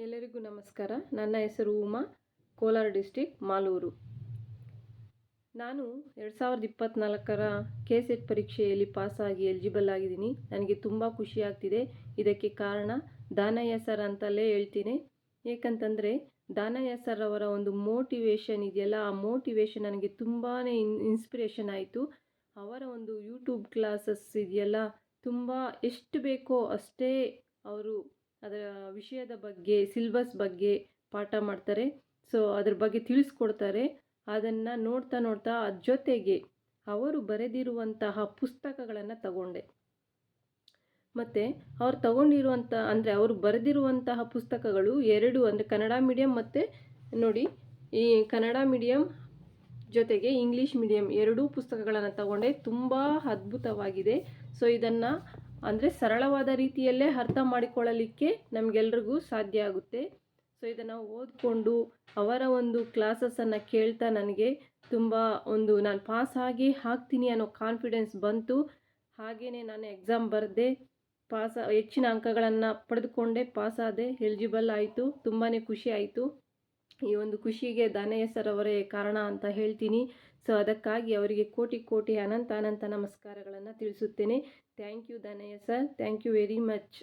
ಎಲ್ಲರಿಗೂ ನಮಸ್ಕಾರ. ನನ್ನ ಹೆಸರು ಉಮಾ, ಕೋಲಾರ ಡಿಸ್ಟಿಕ್, ಮಾಲೂರು. ನಾನು 2024ರ KCET ಪರೀಕ್ಷೆಯಲ್ಲಿ ಪಾಸಾಗಿ ಎಲಿಜಿಬಲ್ ಆಗಿದ್ದೀನಿ. ನನಗೆ ತುಂಬ ಖುಷಿ ಆಗ್ತಿದೆ. ಇದಕ್ಕೆ ಕಾರಣ ದಾನಯ್ಯ ಸರ್ ಅಂತಲೇ ಹೇಳ್ತೀನಿ. ಏಕೆಂತಂದರೆ ದಾನಯ್ಯ ಸರ್ ಅವರ ಒಂದು ಮೋಟಿವೇಶನ್ ಇದೆಯಲ್ಲ, ಆ ಮೋಟಿವೇಶನ್ ನನಗೆ ತುಂಬಾ ಇನ್ಸ್ಪಿರೇಷನ್ ಆಯಿತು. ಅವರ ಒಂದು ಯೂಟ್ಯೂಬ್ ಕ್ಲಾಸಸ್ ಇದೆಯಲ್ಲ, ತುಂಬ ಎಷ್ಟು ಬೇಕೋ ಅಷ್ಟೇ ಅವರು ಅದರ ವಿಷಯದ ಬಗ್ಗೆ, ಸಿಲೆಬಸ್ ಬಗ್ಗೆ ಪಾಠ ಮಾಡ್ತಾರೆ. ಸೊ ಅದ್ರ ಬಗ್ಗೆ ತಿಳಿಸ್ಕೊಡ್ತಾರೆ. ಅದನ್ನು ನೋಡ್ತಾ ಅದ್ರ ಜೊತೆಗೆ ಅವರು ಬರೆದಿರುವಂತಹ ಪುಸ್ತಕಗಳನ್ನು ತಗೊಂಡೆ. ಮತ್ತು ಅವ್ರು ತಗೊಂಡಿರುವಂಥ ಅವರು ಬರೆದಿರುವಂತಹ ಪುಸ್ತಕಗಳು ಎರಡು, ಅಂದರೆ ಕನ್ನಡ ಮೀಡಿಯಂ ಮತ್ತು ನೋಡಿ ಈ ಕನ್ನಡ ಮೀಡಿಯಂ ಜೊತೆಗೆ ಇಂಗ್ಲೀಷ್ ಮೀಡಿಯಂ ಎರಡೂ ಪುಸ್ತಕಗಳನ್ನು ತಗೊಂಡೆ. ತುಂಬ ಅದ್ಭುತವಾಗಿದೆ. ಸೊ ಇದನ್ನು ಸರಳವಾದ ರೀತಿಯಲ್ಲೇ ಅರ್ಥ ಮಾಡಿಕೊಳ್ಳಲಿಕ್ಕೆ ನಮಗೆಲ್ರಿಗೂ ಸಾಧ್ಯ ಆಗುತ್ತೆ. ಸೊ ಇದನ್ನು ಓದಿಕೊಂಡು ಅವರ ಒಂದು ಕ್ಲಾಸಸನ್ನು ಕೇಳ್ತಾ ನನಗೆ ತುಂಬ ನಾನು ಪಾಸಾಗಿ ಆಗ್ತೀನಿ ಅನ್ನೋ ಕಾನ್ಫಿಡೆನ್ಸ್ ಬಂತು. ಹಾಗೆಯೇ ನಾನು ಎಕ್ಸಾಮ್ ಬರೆದೆ, ಹೆಚ್ಚಿನ ಅಂಕಗಳನ್ನು ಪಡೆದುಕೊಂಡೆ, ಪಾಸಾದೆ, ಎಲಿಜಿಬಲ್ ಆಯಿತು. ತುಂಬಾ ಖುಷಿ ಆಯಿತು. ಈ ಒಂದು ಖುಷಿಗೆ ದಾನಯ್ಯ ಸರ್ ಅವರೇ ಕಾರಣ ಅಂತ ಹೇಳ್ತೀನಿ. ಸೊ ಅದಕ್ಕಾಗಿ ಅವರಿಗೆ ಕೋಟಿ ಅನಂತ ನಮಸ್ಕಾರಗಳನ್ನು ತಿಳಿಸುತ್ತೇನೆ. Thank you Danayya sir, thank you very much.